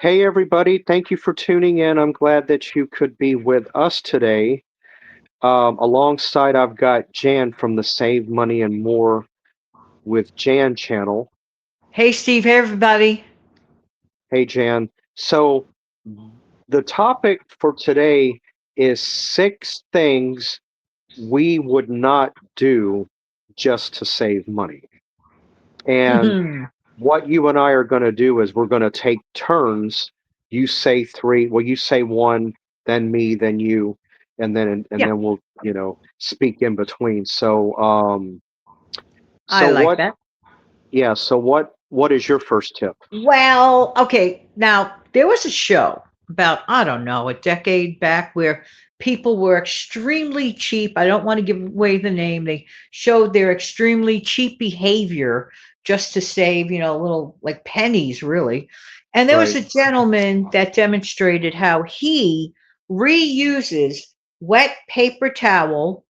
Hey, everybody. Thank you for tuning in. I'm glad that you could be with us today. Alongside, I've got Jan from the Save Money and More with Jan channel. Hey, Steve. Hey, everybody. Hey, Jan. So, the topic for today is 6 things we would not do just to save money. And what you and I are going to do is we're going to take turns. You say three, well, you say one, then me, then you, and Yeah, then we'll speak in between. So I like what? that. Yeah. So what is your first tip? Well, okay. Now, there was a show about, I don't know, a decade back where people were extremely cheap. I don't want to give away the name. They showed their extremely cheap behavior just to save, a little like pennies, really. And there was Right. a gentleman that demonstrated how he reuses wet paper towel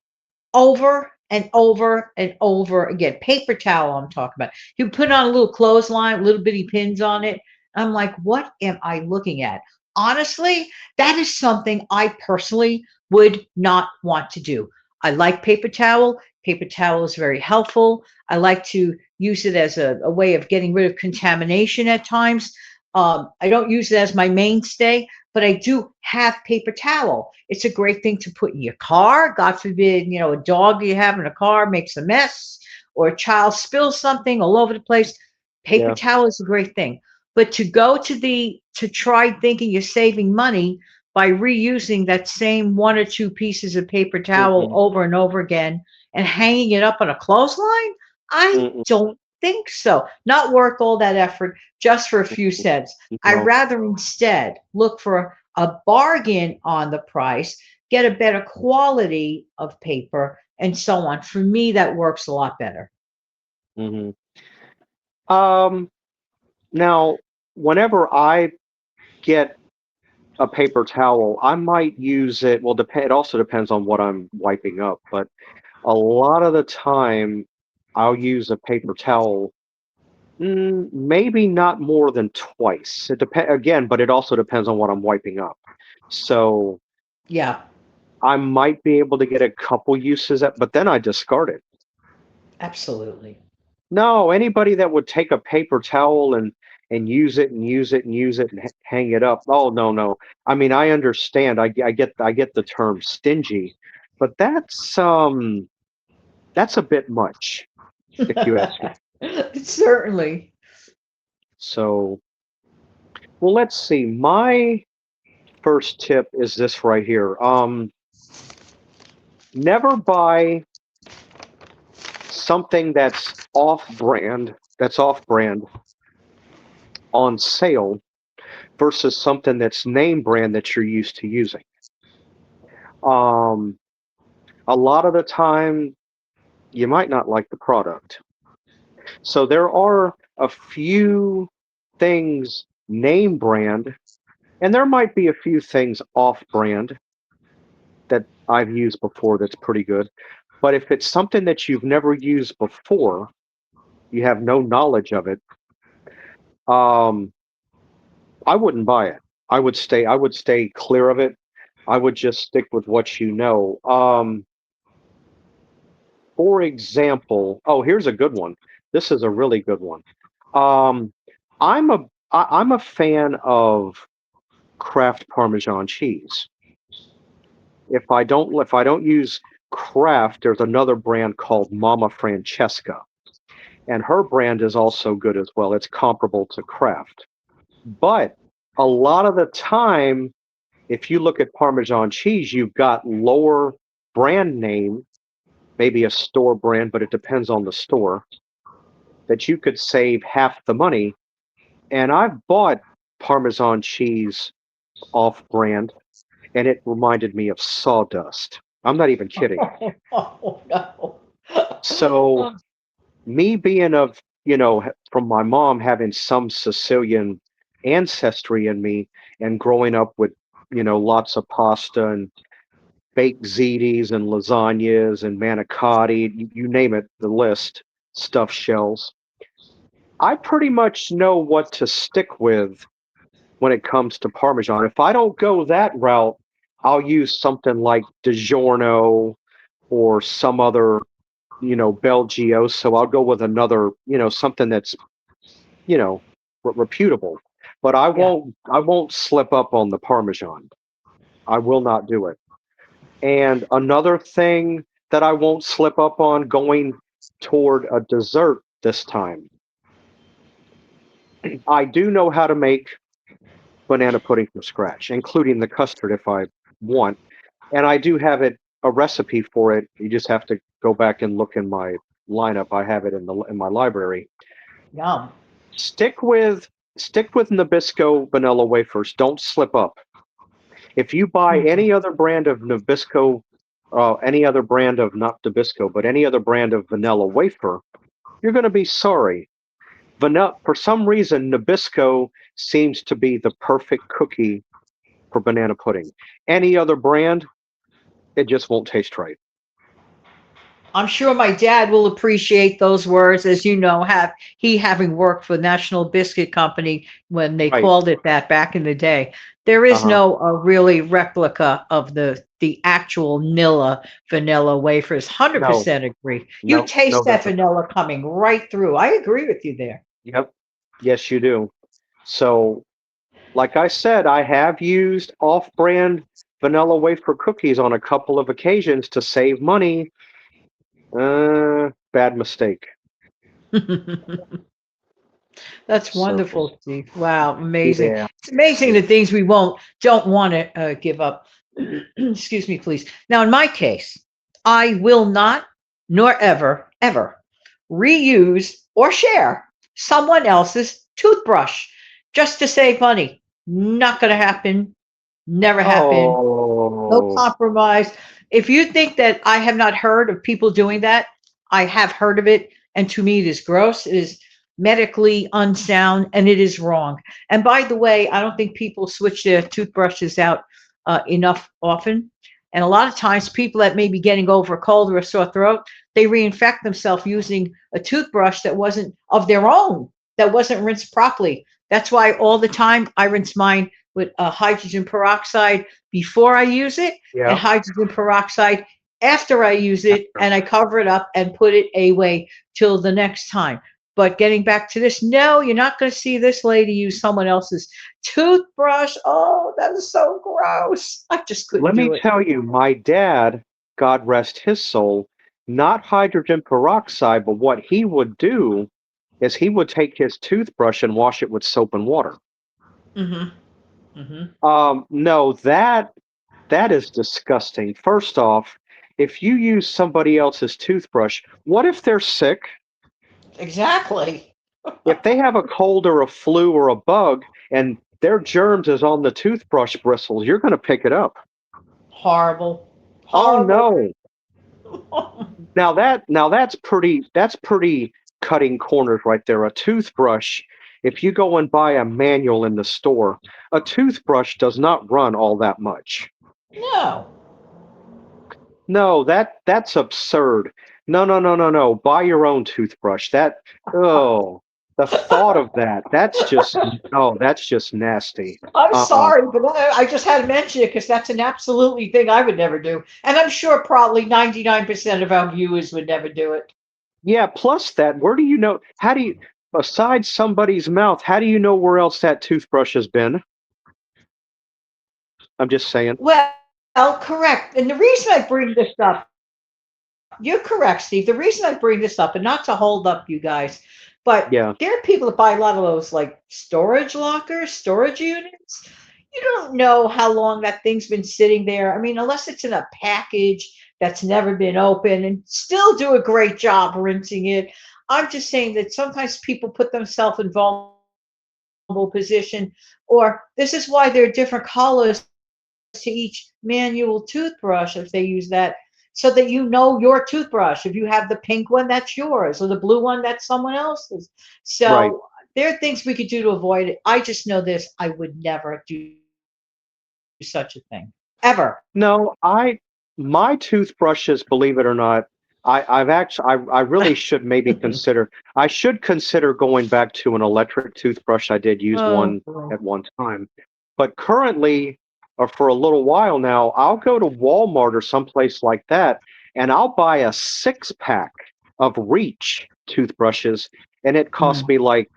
over and over and over again. Paper towel, I'm talking about. He would put on a little clothesline, little bitty pins on it. I'm like, what am I looking at? Honestly, that is something I personally would not want to do. I like paper towel. Paper towel is very helpful. I like to use it as a way of getting rid of contamination at times. I don't use it as my mainstay, but I do have paper towel. It's a great thing to put in your car. God forbid, a dog you have in a car makes a mess or a child spills something all over the place. Paper Yeah. towel is a great thing. But to try thinking you're saving money by reusing that same one or two pieces of paper towel Mm-mm, over and over again and hanging it up on a clothesline, I mm-mm, don't think so. Not worth all that effort just for a few cents. I no. rather instead look for a bargain on the price, get a better quality of paper, and so on. For me, that works a lot better. hmm Um. Now, whenever I get a paper towel, I might use it. Well, it also depends on what I'm wiping up, but a lot of the time, I'll use a paper towel, maybe not more than twice. It depends again, but it also depends on what I'm wiping up. So Yeah, I might be able to get a couple uses but then I discard it. absolutely. No, anybody that would take a paper towel and use it and use it and use it and hang it up. Oh, no, no. I mean, I understand. I get the term stingy, but that's a bit much, if you ask me. Certainly. So, well, let's see. My first tip is this right here. Never buy something that's off brand on sale versus something that's name brand that you're used to using. Um, a lot of the time, you might not like the product. So there are a few things name brand, and there might be a few things off brand that I've used before that's pretty good. But if it's something that you've never used before, you have no knowledge of it, um, I wouldn't buy it. I would stay clear of it. I would just stick with what you know. For example, oh, here's a good one. This is a really good one. Um, I'm a fan of Kraft Parmesan cheese. If I don't use Kraft, there's another brand called Mama Francesca, and her brand is also good as well. It's comparable to Kraft. But a lot of the time, if you look at Parmesan cheese, you've got lower brand name, maybe a store brand, but it depends on the store, that you could save half the money. And I've bought Parmesan cheese off brand, and it reminded me of sawdust. I'm not even kidding. Oh, no. So, me being from my mom having some Sicilian ancestry in me and growing up with, lots of pasta and baked ziti and lasagnas and manicotti, you name it, the list, stuffed shells. I pretty much know what to stick with when it comes to Parmesan. If I don't go that route, I'll use something like DiGiorno or some other, Belgio. So I'll go with another, something that's, you know, reputable. But Yeah. I won't slip up on the Parmesan. I will not do it. And another thing that I won't slip up on going toward a dessert this time, I do know how to make banana pudding from scratch, including the custard if I want. And I do have a recipe for it. You just have to go back and look in my lineup. I have it in my library. Yum. Stick with stick with Nabisco vanilla wafers. Don't slip up. If you buy Mhm. any other brand of Nabisco, any other brand of not Nabisco, but any other brand of vanilla wafer, you're going to be sorry. Vanilla, for some reason, Nabisco seems to be the perfect cookie for banana pudding. Any other brand, it just won't taste right. I'm sure my dad will appreciate those words, as you know, have he having worked for National Biscuit Company when they Right. called it that back in the day. There Uh is huh. no really replica of the actual Nilla vanilla wafers. No, 100% agree. You no, no, taste there that isn't. vanilla coming right through. I agree with you there. Yep. Yes, you do. So, like I said, I have used off brand vanilla wafer cookies on a couple of occasions to save money. Bad mistake. That's So, wonderful, Steve. Wow, amazing. yeah. It's amazing Yeah. the things we don't want to give up. Excuse me, please. Now, in my case, I will not, nor ever reuse or share someone else's toothbrush just to save money. Not going to happen. Never happen. No Oh, compromise. If you think that I have not heard of people doing that, I have heard of it. And to me, it is gross. It is medically unsound and it is wrong. And by the way, I don't think people switch their toothbrushes out enough often. And a lot of times, people that may be getting over a cold or a sore throat, they reinfect themselves using a toothbrush that wasn't of their own, that wasn't rinsed properly. That's why all the time I rinse mine with hydrogen peroxide before I use it and yeah. hydrogen peroxide after I use it, After. and I cover it up and put it away till the next time. But getting back to this, no, you're not going to see this lady use someone else's toothbrush. Oh, that is so gross. I just couldn't Let me do it. tell you, my dad, God rest his soul, not hydrogen peroxide, but what he would do is he would take his toothbrush and wash it with soap and water. Mm-hmm. Mm-hmm. No, that is disgusting. First off, if you use somebody else's toothbrush, what if they're sick? Exactly. If they have a cold or a flu or a bug and their germs is on the toothbrush bristles, you're going to pick it up. Horrible. Oh Horrible. no. Now that's pretty cutting corners right there. A toothbrush, if you go and buy a manual in the store, a toothbrush does not run all that much. No. No, that's absurd. No, no, no, no, no. Buy your own toothbrush. Oh, the thought of that. That's just nasty. I'm Uh-uh. sorry, but I just had to mention it because that's an absolutely thing I would never do. And I'm sure probably 99% of our viewers would never do it. Yeah, plus that, where do you know besides somebody's mouth, how do you know where else that toothbrush has been? I'm just saying. Well, correct. And the reason I bring this up, you're correct, Steve. The reason I bring this up, and not to hold up you guys, but Yeah, there are people that buy a lot of those like storage lockers, storage units. You don't know how long that thing's been sitting there. I mean, unless it's in a package that's never been opened and still do a great job rinsing it. I'm just saying that sometimes people put themselves in vulnerable position, or this is why there are different colors to each manual toothbrush if they use that, so that you know your toothbrush. If you have the pink one, that's yours, or the blue one, that's someone else's. right. So there are things we could do to avoid it. I just know this: I would never do such a thing ever. No, my toothbrushes, believe it or not, I've actually, I really should maybe consider, I should consider going back to an electric toothbrush. I did use Oh, one boy. at one time, but currently, or for a little while now, I'll go to Walmart or someplace like that, and I'll buy a 6 pack of Reach toothbrushes, and it costs Mm. me like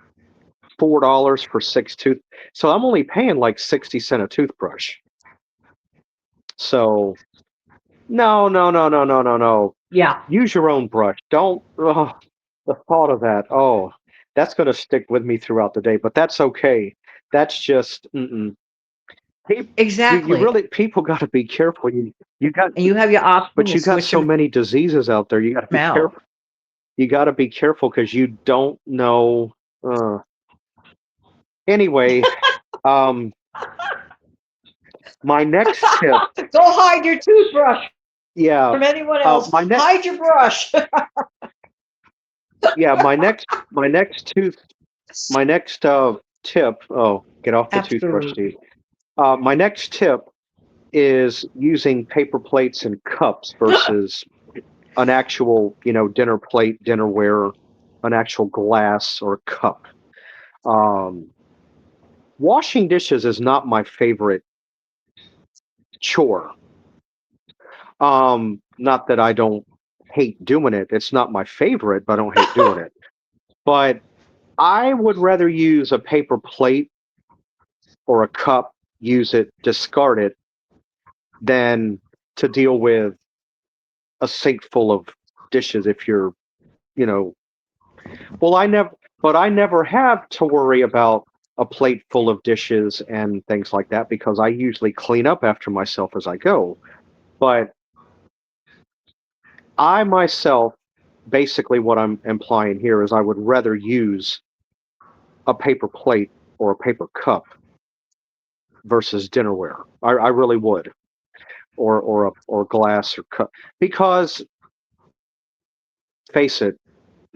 $4 for 6 tooth. So I'm only paying like 60 cents a toothbrush. So no, no, no, no, no, no, no. Yeah, Use your own brush. Don't. Oh, the thought of that. Oh, that's going to stick with me throughout the day. But that's okay. That's just. Mm-mm. You exactly. really people got to be careful. You got, And you have your option but to you got switch so them many diseases out there. You got to be out. careful. You got to be careful because you don't know. Uh, anyway, um, my next tip. Go hide your toothbrush Yeah, from anyone else. my next. Hide your brush. Yeah, my next tip. Oh, get off the toothbrush, Absolutely. Steve. My next tip is using paper plates and cups versus an actual, dinner plate, dinnerware, an actual glass or cup. Um, Washing dishes is not my favorite chore. Not that I don't hate doing it. It's not my favorite, but I don't hate doing it. But I would rather use a paper plate or a cup, use it, discard it, than to deal with a sink full of dishes if you're, you know, well, I never have to worry about a plate full of dishes and things like that because I usually clean up after myself as I go. But I myself, basically what I'm implying here is I would rather use a paper plate or a paper cup versus dinnerware. I really would, or glass or cup, because face it,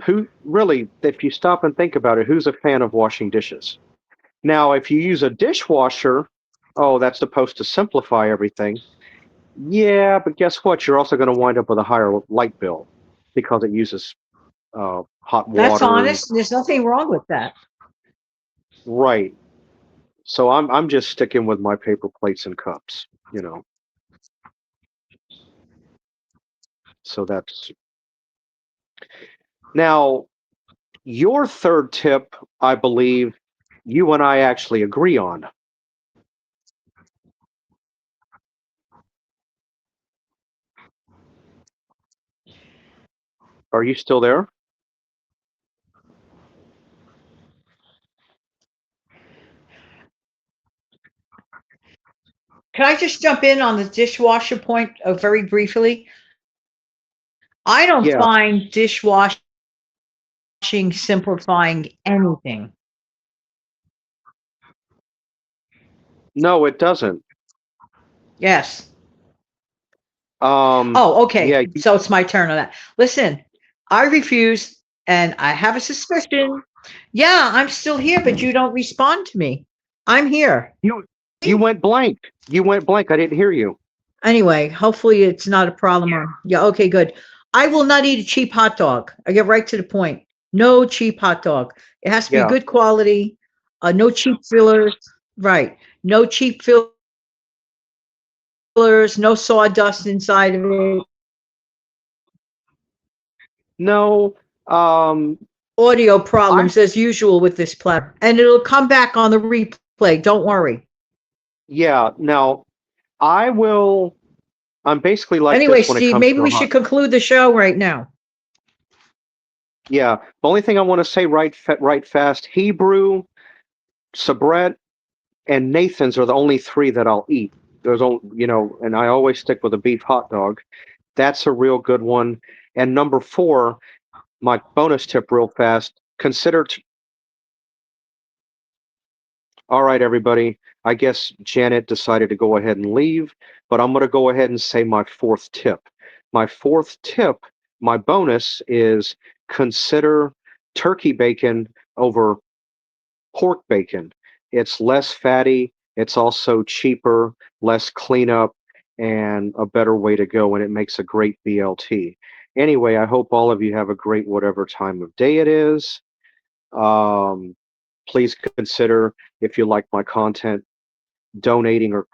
who really, if you stop and think about it, who's a fan of washing dishes? Now, if you use a dishwasher, oh, that's supposed to simplify everything. Yeah, but guess what? You're also going to wind up with a higher light bill because it uses hot That's water and honest. There's nothing wrong with that. right. So I'm just sticking with my paper plates and cups, So that's now your third tip, I believe you and I actually agree on. Are you still there? Can I just jump in on the dishwasher point very briefly? I don't Yeah. find dishwashing simplifying anything. No, it doesn't. Yes. Um, Oh, yeah, okay. So it's my turn on that. Listen, I refuse, and I have a suspicion. Yeah, I'm still here, but you don't respond to me. I'm here. you you went blank. You went blank. I didn't hear you. Anyway, hopefully it's not a problem. Yeah, okay, good. I will not eat a cheap hot dog. I get right to the point. No cheap hot dog. It has to be Yeah. good quality. No cheap fillers. Right. No cheap fillers. No sawdust inside of it. No. Audio I problems as usual with this platform, and it'll come back on the replay. Don't worry. Yeah. Now I will. I'm basically like Anyway, this when it Steve, comes maybe to a we hot. should conclude the show right now. Yeah. The only thing I want to say right fast. Hebrew, Sabret, and Nathan's are the only three that I'll eat. There's only, and I always stick with a beef hot dog. That's a real good one. And number four, my bonus tip, real fast. Consider. All right, everybody. I guess Janet decided to go ahead and leave, but I'm going to go ahead and say my fourth tip. My fourth tip, my bonus is consider turkey bacon over pork bacon. It's less fatty, it's also cheaper, less cleanup, and a better way to go, and it makes a great BLT. Anyway, I hope all of you have a great whatever time of day it is. Um, Please consider, if you like my content, donating or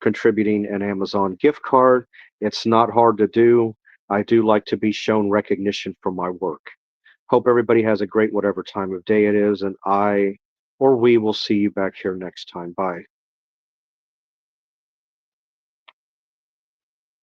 contributing an Amazon gift card. It's not hard to do. I do like to be shown recognition for my work. Hope everybody has a great whatever time of day it is, and I or we will see you back here next time. Bye.